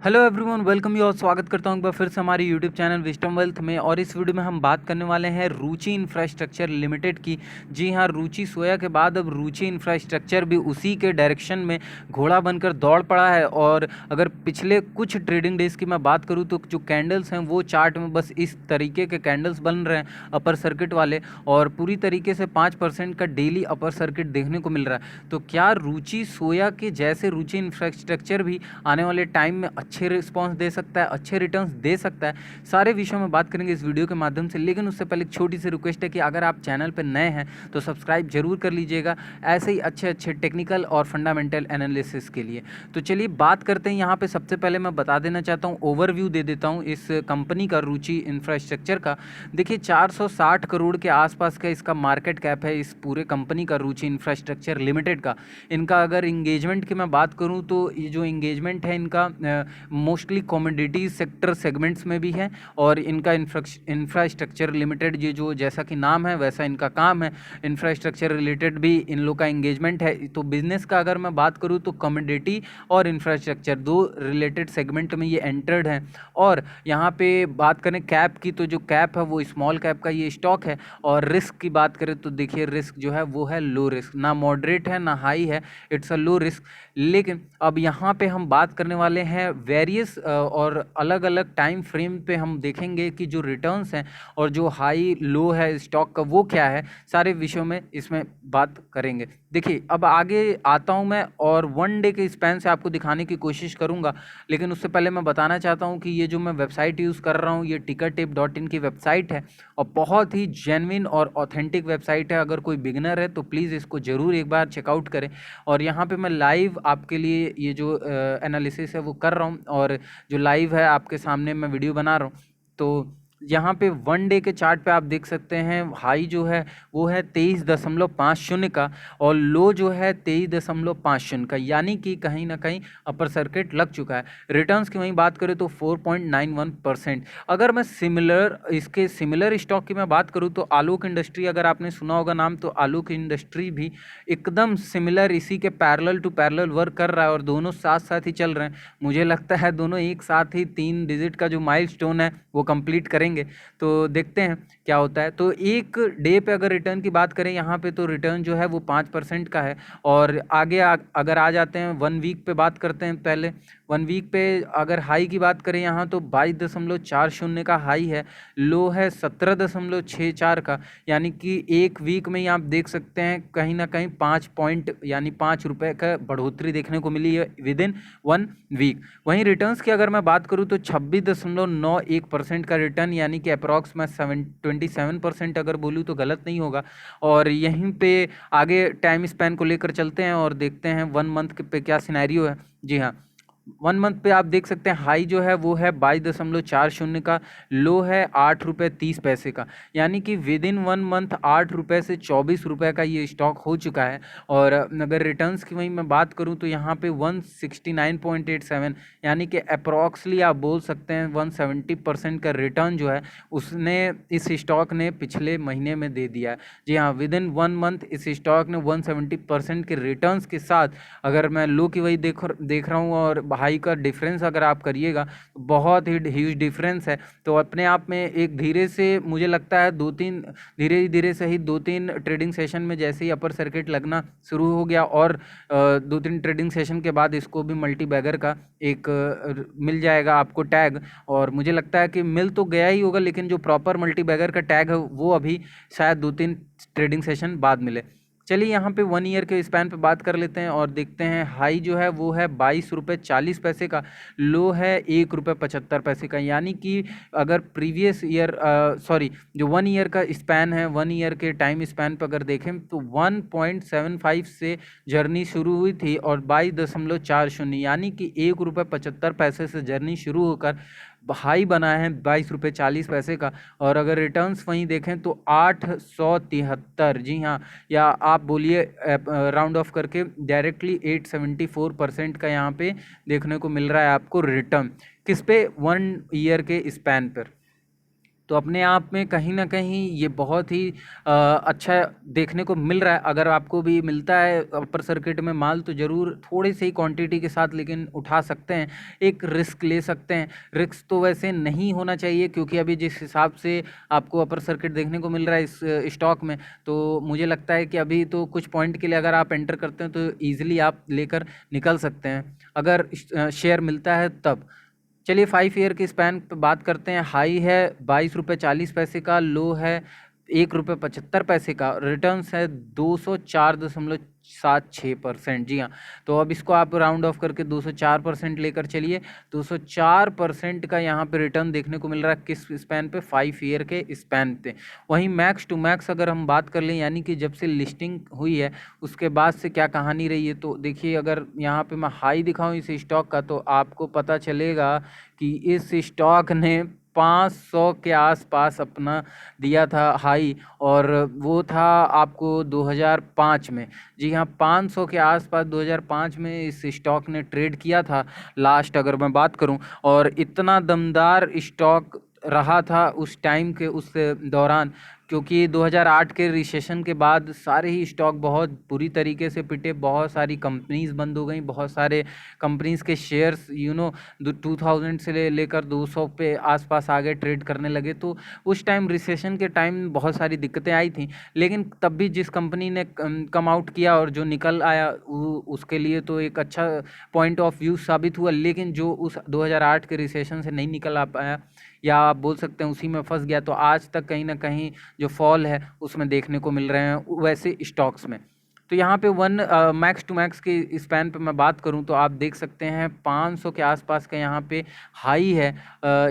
Hello everyone, welcome you और स्वागत करता हूं एक बार फिर से हमारे यूट्यूब चैनल विजडम वेल्थ में। और इस वीडियो में हम बात करने वाले हैं रुचि इंफ्रास्ट्रक्चर लिमिटेड की। जी हां, रुचि सोया के बाद अब रुचि इंफ्रास्ट्रक्चर भी उसी के डायरेक्शन में घोड़ा बनकर दौड़ पड़ा है। और अगर पिछले कुछ ट्रेडिंग डेज की मैं बात करूं तो जो कैंडल्स हैं वो चार्ट में बस इस तरीके के कैंडल्स बन रहे हैं अपर सर्किट वाले, और पूरी तरीके से 5% का डेली अपर सर्किट देखने को मिल रहा है। तो क्या रुचि सोया के जैसे रुचि इंफ्रास्ट्रक्चर भी आने वाले टाइम में अच्छे रिस्पांस दे सकता है, अच्छे रिटर्न्स दे सकता है? सारे विषयों में बात करेंगे इस वीडियो के माध्यम से। लेकिन उससे पहले एक छोटी सी रिक्वेस्ट है कि अगर आप चैनल पर नए हैं तो सब्सक्राइब जरूर कर लीजिएगा, ऐसे ही अच्छे अच्छे टेक्निकल और फंडामेंटल एनालिसिस के लिए। तो चलिए बात करते हैं। यहाँ पे सबसे पहले मैं बता देना चाहता हूँ, ओवरव्यू दे देता हूँ इस कंपनी का, रुचि इंफ्रास्ट्रक्चर का। देखिए 460 करोड़ के आसपास का इसका मार्केट कैप है, इस पूरे कंपनी का, रुचि इंफ्रास्ट्रक्चर लिमिटेड का। इनका अगर इंगेजमेंट की मैं बात करूँ तो ये जो इंगेजमेंट है इनका मोस्टली कमोडिटीज सेक्टर सेगमेंट्स में भी है। और इनका इंफ्रास्ट्रक्चर लिमिटेड, ये जो जैसा कि नाम है वैसा इनका काम है, इंफ्रास्ट्रक्चर रिलेटेड भी इन लोग का इंगेजमेंट है। तो बिजनेस का अगर मैं बात करूँ तो कमोडिटी और इंफ्रास्ट्रक्चर दो रिलेटेड सेगमेंट में ये एंटर्ड है। और यहाँ पे बात करें कैप की, तो जो कैप है वो स्मॉल कैप का ये स्टॉक है। और रिस्क की बात करें तो देखिए रिस्क जो है वो है लो रिस्क, ना मॉडरेट है ना हाई है, इट्स अ लो रिस्क। लेकिन अब यहाँ पे हम बात करने वाले हैं वेरियस और अलग अलग टाइम फ्रेम पे हम देखेंगे कि जो रिटर्न्स हैं और जो हाई लो है स्टॉक का वो क्या है, सारे विषयों में इसमें बात करेंगे। देखिए अब आगे आता हूं मैं और वन डे के स्पैन से आपको दिखाने की कोशिश करूंगा। लेकिन उससे पहले मैं बताना चाहता हूं कि ये जो मैं वेबसाइट यूज़ कर रहा हूं ये tickertip.in की वेबसाइट है और बहुत ही जेन्युइन और ऑथेंटिक वेबसाइट है। अगर कोई बिगिनर है तो प्लीज़ इसको ज़रूर एक बार चेकआउट करें। और यहाँ पे मैं लाइव आपके लिए ये जो एनालिसिस है वो कर रहा हूँ, और जो लाइव है आपके सामने मैं वीडियो बना रहा हूँ। तो यहाँ पे वन डे के चार्ट पे आप देख सकते हैं हाई जो है वो है 23.50 का, और लो जो है 23.50 का, यानी कि कहीं ना कहीं अपर सर्किट लग चुका है। रिटर्न्स की वहीं बात करें तो 4.91%। अगर मैं इसके सिमिलर स्टॉक की मैं बात करूँ तो आलोक इंडस्ट्री, अगर आपने सुना होगा नाम, तो आलोक इंडस्ट्री भी एकदम सिमिलर इसी के पैरेलल टू पैरेलल वर्क कर रहा है और दोनों साथ साथ ही चल रहे हैं। मुझे लगता है दोनों एक साथ ही 3 डिजिट का जो माइलस्टोन है वो कंप्लीट करेंगे। तो देखते हैं क्या होता है। तो एक डे पे अगर रिटर्न की बात करें यहाँ पे, तो रिटर्न जो है वो 5% का है। और आगे अगर आ जाते हैं वन वीक पे बात करते हैं पहले। वन वीक पे अगर हाई की बात करें यहाँ तो 22.40 का हाई है, लो है 17.64 का, यानी कि एक वीक में ही आप देख सकते हैं कहीं ना कहीं 5 पॉइंट यानी 5 रुपये का बढ़ोतरी देखने को मिली है विद इन वन वीक। वहीं रिटर्न्स की अगर मैं बात करूं तो 26.91% का रिटर्न, यानी कि अप्रॉक्स मैं 27% अगर बोलूं तो गलत नहीं होगा। और यहीं पे आगे टाइम स्पैन को लेकर चलते हैं और देखते हैं वन मंथ पे क्या सिनेरियो है। जी हाँ, वन मंथ पे आप देख सकते हैं हाई जो है वो है 22.40 का, लो है 8 रुपये 30 पैसे का, यानी कि विद इन वन मंथ 8 रुपये से 24 रुपये का ये स्टॉक हो चुका है। और अगर रिटर्न्स की वहीं मैं बात करूं तो यहाँ पे 169.87, यानी कि अप्रॉक्सली आप बोल सकते हैं 170% का रिटर्न जो है उसने इस स्टॉक ने पिछले महीने में दे दिया है। जी हाँ, विद इन वन मंथ इस स्टॉक ने 170% के रिटर्न्स के साथ, अगर मैं लो की वही देख रहा हूँ और हाई का डिफरेंस अगर आप करिएगा तो बहुत ही ह्यूज डिफरेंस है। तो अपने आप में एक धीरे से मुझे लगता है धीरे धीरे से ही 2-3 ट्रेडिंग सेशन में जैसे ही अपर सर्किट लगना शुरू हो गया, और 2-3 ट्रेडिंग सेशन के बाद इसको भी मल्टी बैगर का एक मिल जाएगा आपको टैग। और मुझे लगता है कि मिल तो गया ही होगा, लेकिन जो प्रॉपर मल्टी बैगर का टैग है वो अभी शायद 2-3 ट्रेडिंग सेशन बाद मिले। चलिए यहाँ पे वन ईयर के स्पैन पे बात कर लेते हैं और देखते हैं हाई जो है वो है 22 रुपये 40 पैसे का, लो है 1 रुपये 75 पैसे का, यानी कि अगर प्रीवियस ईयर जो वन ईयर का स्पैन है, वन ईयर के टाइम स्पैन पर अगर देखें तो 1.75 से जर्नी शुरू हुई थी और 22.40, यानी कि 1 रुपये 75 पैसे से जर्नी शुरू होकर हाई बना है 22 रुपये 40 पैसे का। और अगर रिटर्न्स वहीं देखें तो 873, जी हाँ, या आप बोलिए राउंड ऑफ करके डायरेक्टली 874% का यहाँ पे देखने को मिल रहा है आपको रिटर्न, किस पे, वन ईयर के स्पैन पर। तो अपने आप में कहीं न कहीं ये बहुत ही अच्छा देखने को मिल रहा है। अगर आपको भी मिलता है अपर सर्किट में माल तो ज़रूर थोड़ी सी क्वांटिटी के साथ लेकिन उठा सकते हैं, एक रिस्क ले सकते हैं। रिस्क तो वैसे नहीं होना चाहिए क्योंकि अभी जिस हिसाब से आपको अपर सर्किट देखने को मिल रहा है इस स्टॉक में, तो मुझे लगता है कि अभी तो कुछ पॉइंट के लिए अगर आप एंटर करते हैं तो ईज़िली आप लेकर निकल सकते हैं, अगर शेयर मिलता है तब। चलिए 5 ईयर के स्पैन पे बात करते हैं। हाई है 22 रुपये 40 पैसे का, लो है 1 रुपये 75 पैसे का, रिटर्न्स है 204.76%। जी हाँ, तो अब इसको आप राउंड ऑफ करके 204% लेकर चलिए। 204% का यहाँ पे रिटर्न देखने को मिल रहा है किस स्पैन पे, 5 ईयर के स्पैन पे। वहीं मैक्स टू मैक्स अगर हम बात कर लें, यानी कि जब से लिस्टिंग हुई है उसके बाद से क्या कहानी रही है, तो देखिए अगर यहाँ पे मैं हाई दिखाऊं इस स्टॉक का तो आपको पता चलेगा कि इस स्टॉक ने 500 के आसपास अपना दिया था हाई, और वो था आपको 2005 में। जी हाँ, 500 के आसपास 2005 में इस स्टॉक ने ट्रेड किया था लास्ट अगर मैं बात करूं, और इतना दमदार स्टॉक रहा था उस टाइम के उस दौरान, क्योंकि 2008 के रिसेशन के बाद सारे ही स्टॉक बहुत बुरी तरीके से पिटे, बहुत सारी कंपनीज बंद हो गई, बहुत सारे कंपनीज के शेयर्स 2000 से लेकर 200 पे आसपास आगे ट्रेड करने लगे। तो उस टाइम रिसेशन के टाइम बहुत सारी दिक्कतें आई थी, लेकिन तब भी जिस कंपनी ने कम आउट किया और जो निकल आया उसके लिए तो एक अच्छा पॉइंट ऑफ व्यू साबित हुआ। लेकिन जो उस 2008 के रिसेशन से नहीं निकल आ पाया, या आप बोल सकते हैं उसी में फंस गया, तो आज तक कहीं ना कहीं जो फॉल है उसमें देखने को मिल रहे हैं वैसे स्टॉक्स में। तो यहाँ पे मैक्स टू मैक्स के स्पैन पे मैं बात करूँ तो आप देख सकते हैं 500 के आसपास का यहाँ पे हाई है,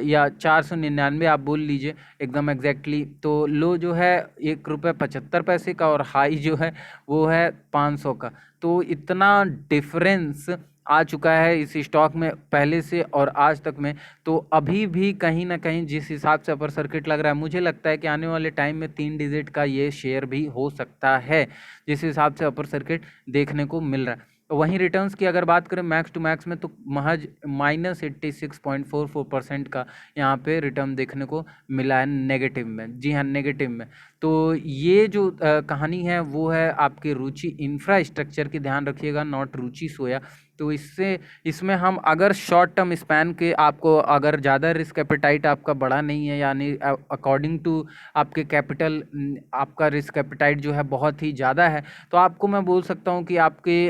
या 499 आप बोल लीजिए एकदम एग्जैक्टली। तो लो जो है 1 रुपये 75 पैसे का, और हाई जो है वो है 500 का। तो इतना डिफरेंस आ चुका है इस स्टॉक में पहले से और आज तक में। तो अभी भी कहीं ना कहीं जिस हिसाब से अपर सर्किट लग रहा है, मुझे लगता है कि आने वाले टाइम में 3 डिजिट का ये शेयर भी हो सकता है, जिस हिसाब से अपर सर्किट देखने को मिल रहा है। वहीं रिटर्न्स की अगर बात करें मैक्स टू मैक्स में, तो महज -86.44% का यहाँ पे रिटर्न देखने को मिला है नेगेटिव में। जी हाँ, नेगेटिव में। तो ये जो कहानी है वो है आपके रुचि इंफ्रास्ट्रक्चर की, ध्यान रखिएगा, नॉट रुचि सोया। तो इसमें हम अगर शॉर्ट टर्म स्पैन के, आपको अगर ज़्यादा रिस्क एपेटाइट आपका बड़ा नहीं है, यानी अकॉर्डिंग टू आपके कैपिटल आपका रिस्क एपेटाइट जो है बहुत ही ज़्यादा है, तो आपको मैं बोल सकता हूँ कि आपके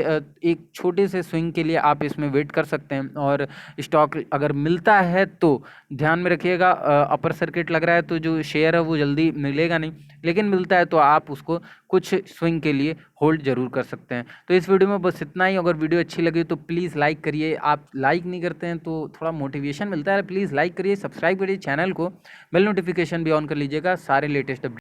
एक छोटे से स्विंग के लिए आप इसमें वेट कर सकते हैं। और स्टॉक अगर मिलता है तो ध्यान में रखिएगा, अपर सर्किट लग रहा है तो जो शेयर है वो जल्दी मिलेगा नहीं, लेकिन मिलता है तो आप उसको कुछ स्विंग के लिए होल्ड जरूर कर सकते हैं। तो इस वीडियो में बस इतना ही। अगर वीडियो अच्छी लगी तो प्लीज़ लाइक करिए, आप लाइक नहीं करते हैं तो थोड़ा मोटिवेशन मिलता है, प्लीज़ लाइक करिए, सब्सक्राइब करिए चैनल को, बेल नोटिफिकेशन भी ऑन कर लीजिएगा सारे लेटेस्ट